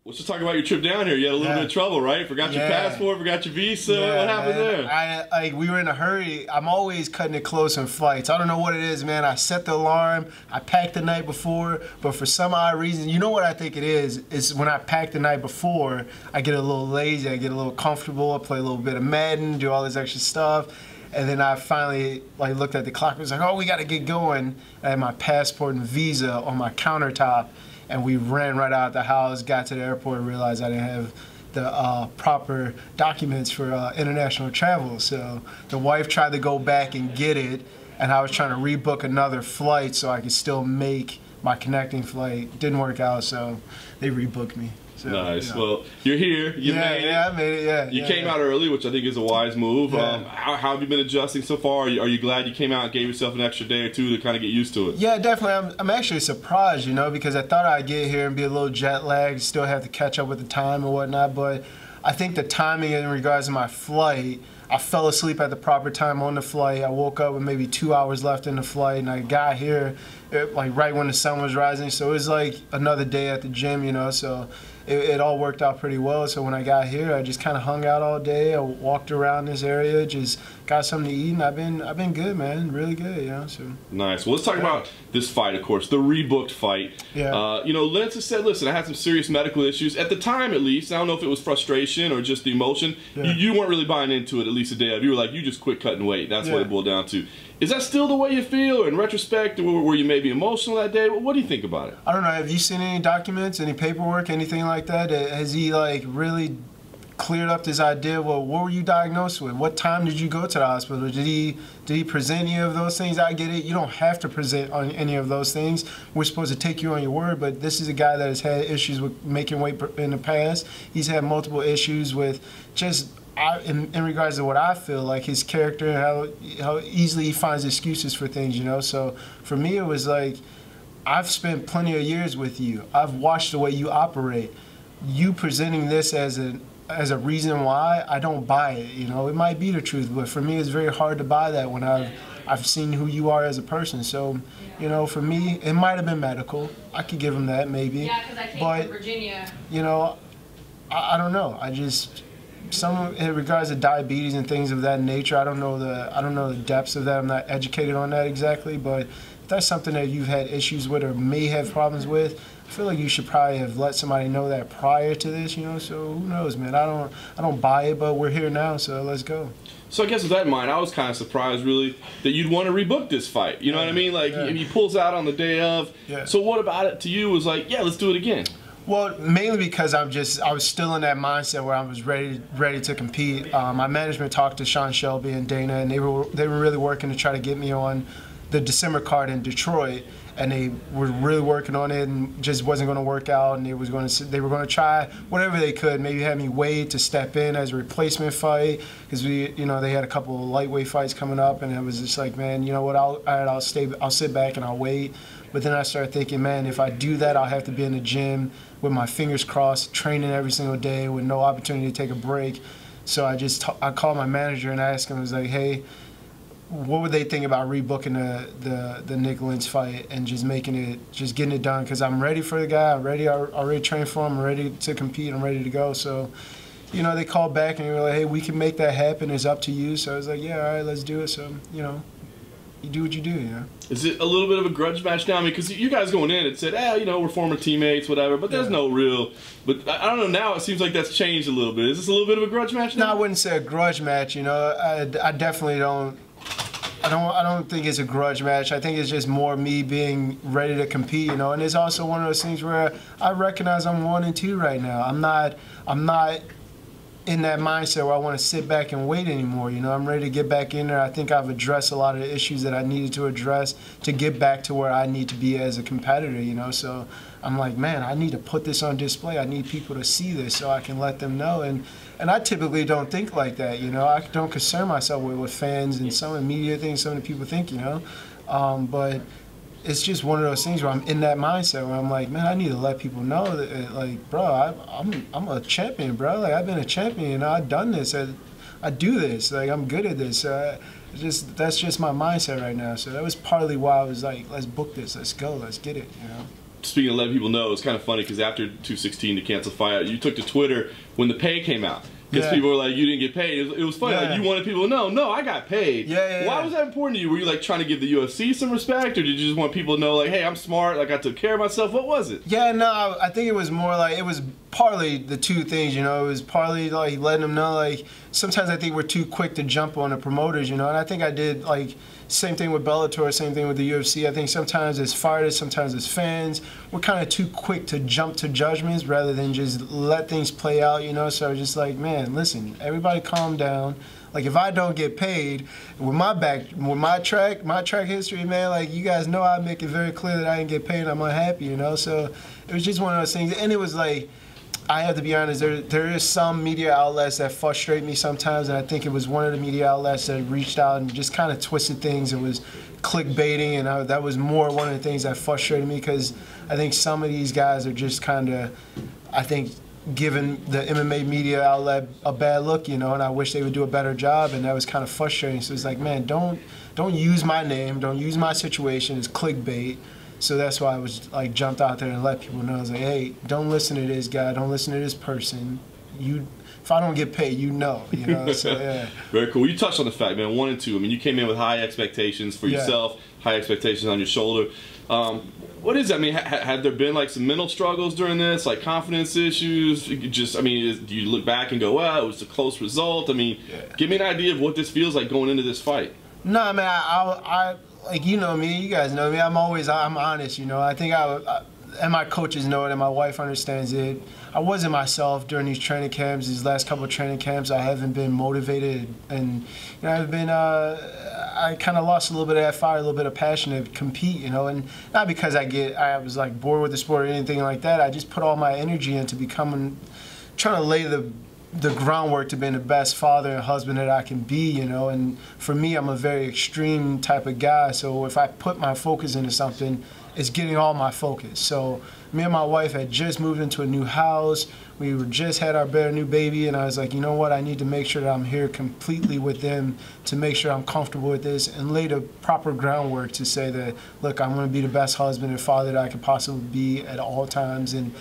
Let's just talk about your trip down here. You had a little bit of trouble, right? Forgot your passport, forgot your visa. What happened there? We were in a hurry. I'm always cutting it close on flights. I don't know what it is, man. I set the alarm. I packed the night before, but for some odd reason, you know what I think it is? It's when I pack the night before, I get a little lazy. I get a little comfortable. I play a little bit of Madden, do all this extra stuff. And then I finally looked at the clock and was like, oh, we got to get going. I had my passport and visa on my countertop. And we ran right out of the house, got to the airport, and realized I didn't have the proper documents for international travel. So the wife tried to go back and get it, and I was trying to rebook another flight so I could still make my connecting flight. Didn't work out, so they rebooked me. So, nice. Well, you're here. You made it. I made it. You came out early, which I think is a wise move. How have you been adjusting so far? Are you glad you came out and gave yourself an extra day or two to kind of get used to it? Yeah, definitely. I'm actually surprised, because I thought I'd get here and be a little jet lagged, still have to catch up with the time and whatnot. But I think the timing in regards to my flight, I fell asleep at the proper time on the flight. I woke up with maybe 2 hours left in the flight, and I got here right when the sun was rising. So it was like another day at the gym, so it all worked out pretty well. So when I got here, I just kind of hung out all day. I walked around this area, just got something to eat, and I've been good, man, really good, So nice. Well, let's talk about this fight, of course, the rebooked fight. Yeah. Lance has said, listen, I had some serious medical issues at the time, at least. I don't know if it was frustration or just the emotion. Yeah. You weren't really buying into it, at least a day of. You were like, you just quit cutting weight. That's what it boiled down to. Is that still the way you feel, or in retrospect, or were you maybe emotional that day? What do you think about it? I don't know. Have you seen any documents, any paperwork, anything like that? Has he really cleared up this idea? Well, what were you diagnosed with? What time did you go to the hospital? Did he present any of those things? I get it. You don't have to present on any of those things. We're supposed to take you on your word, but this is a guy that has had issues with making weight in the past. He's had multiple issues with just in regards to what I feel like his character and how easily he finds excuses for things, So for me, it was like, I've spent plenty of years with you. I've watched the way you operate. You presenting this as a reason why, I don't buy it. It might be the truth, but for me, it's very hard to buy that when I've seen who you are as a person. So, for me, it might have been medical. I could give him that maybe. Yeah, because I came from Virginia. I don't know. In regards to diabetes and things of that nature, I don't know the depths of that. I'm not educated on that exactly, but if that's something that you've had issues with or may have problems with, I feel like you should probably have let somebody know that prior to this, So who knows, man? I don't buy it, but we're here now, so let's go. So I guess with that in mind, I was kind of surprised, really, that you'd want to rebook this fight. You know what I mean? Like, he pulls out on the day of. Yeah. So what about it to you was like, yeah, let's do it again? Well, mainly because I was still in that mindset where I was ready to compete. My management talked to Sean Shelby and Dana, and they were really working to try to get me on the December card in Detroit, and they were really working on it, and just wasn't going to work out. And they were going to try whatever they could, maybe have me wait to step in as a replacement fight, because they had a couple of lightweight fights coming up, and it was just like, man, you know what? I'll sit back and I'll wait. But then I started thinking, man, if I do that, I'll have to be in the gym with my fingers crossed, training every single day with no opportunity to take a break. So I called my manager and asked him, I was like, hey, what would they think about rebooking the Nick Lentz fight and just getting it done? Because I'm ready for the guy. I'm ready. I already trained for him. I'm ready to compete. I'm ready to go. So, they called back and they were like, hey, we can make that happen. It's up to you. So I was like, yeah, all right, let's do it. So, you do what you do, Is it a little bit of a grudge match now? I mean, because you guys going in and said, we're former teammates, whatever, but there's no real, but I don't know, now it seems like that's changed a little bit. Is this a little bit of a grudge match now? No, I wouldn't say a grudge match, I definitely don't, I don't think it's a grudge match. I think it's just more me being ready to compete, and it's also one of those things where I recognize I'm 1 and 2 right now. I'm not in that mindset where I want to sit back and wait anymore. I'm ready to get back in there. I think I've addressed a lot of the issues that I needed to address to get back to where I need to be as a competitor, So I'm like, man, I need to put this on display. I need people to see this so I can let them know. And I typically don't think like that, I don't concern myself with fans and some of the media things some of the people think, But it's just one of those things where I'm in that mindset where I'm like, man, I need to let people know that, like, bro, I'm a champion, bro. Like, I've been a champion. I've done this. I do this. Like, I'm good at this. That's just my mindset right now. So that was partly why I was like, let's book this. Let's go. Let's get it. speaking of letting people know, it's kind of funny because after 216 to cancel Fight Out, you took to Twitter when the pay came out. Because people were like, you didn't get paid. It was funny. Like, you wanted people to know, no, I got paid. Why was that important to you? Were you like trying to give the UFC some respect, or did you just want people to know, like, hey, I'm smart, like I took care of myself? What was it? Yeah, no, I think it was more like, it was partly the two things, you know. It was partly like letting them know, like, sometimes I think we're too quick to jump on the promoters, you know. And I think I did, like, same thing with Bellator, same thing with the UFC. I think sometimes as fighters, sometimes as fans, we're kind of too quick to jump to judgments rather than just let things play out, you know. So I was just like, man, listen, everybody calm down. Like, if I don't get paid with my track history, man, like, you guys know I make it very clear that I didn't get paid. I'm unhappy, you know. So it was just one of those things, and it was like, I have to be honest, there is some media outlets that frustrate me sometimes, and I think it was one of the media outlets that reached out and just kind of twisted things and was clickbaiting, and that was more one of the things that frustrated me, because I think some of these guys are just kind of, I think, giving the MMA media outlet a bad look, you know, and I wish they would do a better job, and that was kind of frustrating. So it's like, man, don't use my name, don't use my situation as clickbait. So that's why I was like jumped out there and let people know. I was like, hey, don't listen to this guy, don't listen to this person. If I don't get paid, you know. So yeah. Very cool. You touched on the fact, man, 1 and 2. I mean, you came in with high expectations for yourself, high expectations on your shoulder. What is that? I mean, had there been like some mental struggles during this, like confidence issues? Just, I mean, do you look back and go, well, it was a close result? I mean, give me an idea of what this feels like going into this fight. No, man, I like, you know me, you guys know me. I'm honest, you know. I think and my coaches know it, and my wife understands it. I wasn't myself during these training camps, these last couple of training camps. I haven't been motivated, and you know, I've been. I kind of lost a little bit of that fire, a little bit of passion to compete, you know, and not because I was like bored with the sport or anything like that. I just put all my energy into trying to lay the groundwork to being the best father and husband that I can be, you know. And for me, I'm a very extreme type of guy, so if I put my focus into something, it's getting all my focus. So me and my wife had just moved into a new house. We just had our new baby, and I was like, you know what, I need to make sure that I'm here completely with them to make sure I'm comfortable with this and lay the proper groundwork to say that, look, I'm going to be the best husband and father that I can possibly be at all times. And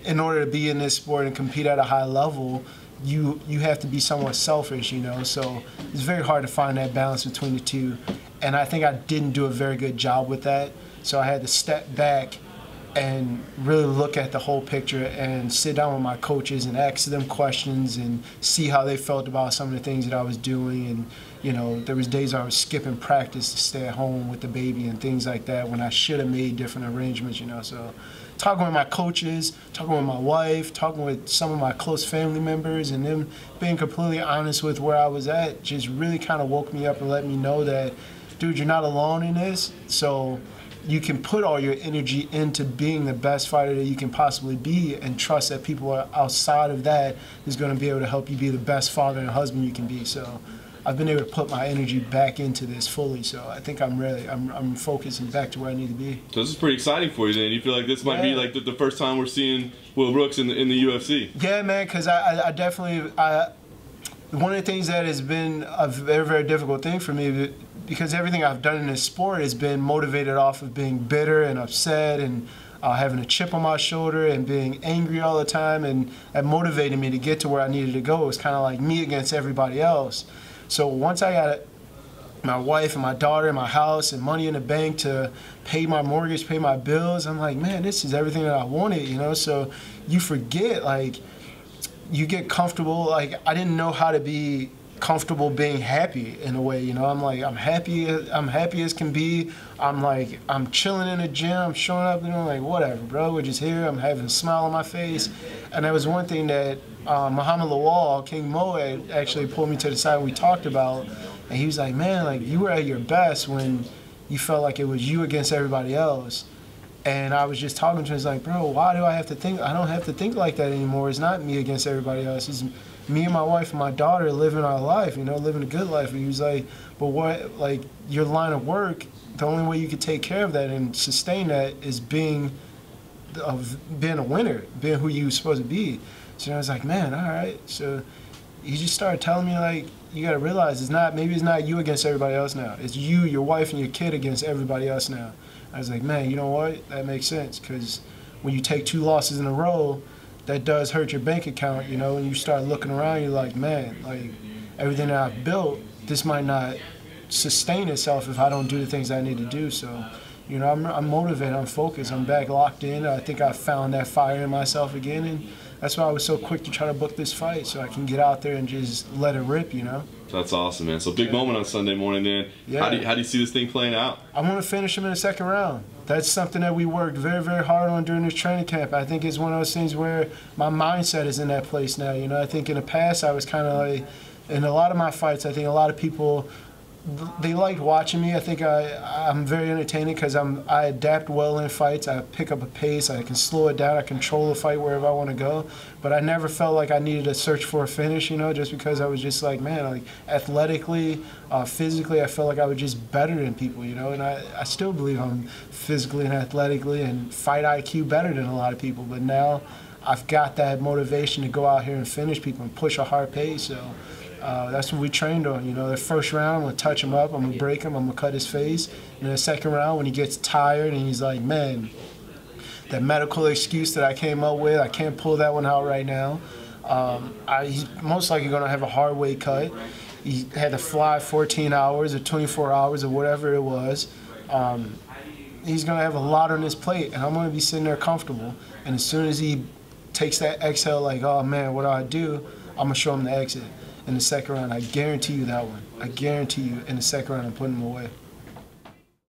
in order to be in this sport and compete at a high level, you have to be somewhat selfish, you know. So it's very hard to find that balance between the two, and I think I didn't do a very good job with that. So I had to step back and really look at the whole picture and sit down with my coaches and ask them questions and see how they felt about some of the things that I was doing. And you know, there was days I was skipping practice to stay at home with the baby and things like that when I should have made different arrangements, you know. So talking with my coaches, talking with my wife, talking with some of my close family members, and them being completely honest with where I was at just really kind of woke me up and let me know that, dude, you're not alone in this. So you can put all your energy into being the best fighter that you can possibly be, and trust that people outside of that is going to be able to help you be the best father and husband you can be. So I've been able to put my energy back into this fully, so I think I'm focusing back to where I need to be. So this is pretty exciting for you then. You feel like this might be like the first time we're seeing Will Brooks in the UFC? Yeah, man, because I definitely, one of the things that has been a very, very difficult thing for me, because everything I've done in this sport has been motivated off of being bitter and upset and having a chip on my shoulder and being angry all the time, and that motivated me to get to where I needed to go. It was kind of like me against everybody else. So once I got my wife and my daughter and my house and money in the bank to pay my mortgage, pay my bills, I'm like, man, this is everything that I wanted, you know? So you forget, like, you get comfortable. Like, I didn't know how to be comfortable being happy in a way, you know. I'm like, I'm happy as can be. I'm chilling in the gym, I'm showing up, and I'm like, whatever, bro, we're just here. I'm having a smile on my face. And that was one thing that Muhammad Lawal, King Mo, had actually pulled me to the side and we talked about, and he was like, man, like, you were at your best when you felt like it was you against everybody else. And I was just talking to him, I was like, bro, why do I have to think? I don't have to think like that anymore. It's not me against everybody else. It's me and my wife and my daughter living our life, you know, living a good life. And he was like, but what, like, your line of work, the only way you could take care of that and sustain that is being a winner, being who you're supposed to be. So I was like, man, all right. So he just started telling me, like, you got to realize maybe it's not you against everybody else now. It's you, your wife, and your kid against everybody else now. I was like, man, you know what? That makes sense, because when you take 2 losses in a row, that does hurt your bank account, you know, and you start looking around, you're like, man, like, everything that I've built, this might not sustain itself if I don't do the things I need to do. So, you know, I'm motivated, I'm focused, I'm back locked in. I think I found that fire in myself again, and that's why I was so quick to try to book this fight, so I can get out there and just let it rip, you know. That's awesome, man. So big moment on Sunday morning, then. Yeah. How do you see this thing playing out? I want to finish him in the 2nd round. That's something that we worked very, very hard on during this training camp. I think it's one of those things where my mindset is in that place now. You know, I think in the past I was kind of like, in a lot of my fights, I think a lot of people, they liked watching me. I think I'm very entertaining because I adapt well in fights. I pick up a pace. I can slow it down. I control the fight wherever I want to go. But I never felt like I needed to search for a finish, you know, just because I was just like, man, like athletically, physically, I felt like I was just better than people, you know. And I still believe I'm physically and athletically and fight IQ better than a lot of people. But now I've got that motivation to go out here and finish people and push a hard pace. So that's what we trained on. You know, the 1st round, I'm going to touch him up, I'm going to break him, I'm going to cut his face. And the 2nd round, when he gets tired and he's like, man, that medical excuse that I came up with, I can't pull that one out right now. He's most likely going to have a hard weight cut. He had to fly 14 hours or 24 hours or whatever it was. He's going to have a lot on his plate, and I'm going to be sitting there comfortable. And as soon as he takes that exhale like, oh, man, what do I do? I'm going to show him the exit. In the 2nd round, I guarantee you that one. I guarantee you in the 2nd round I'm putting him away.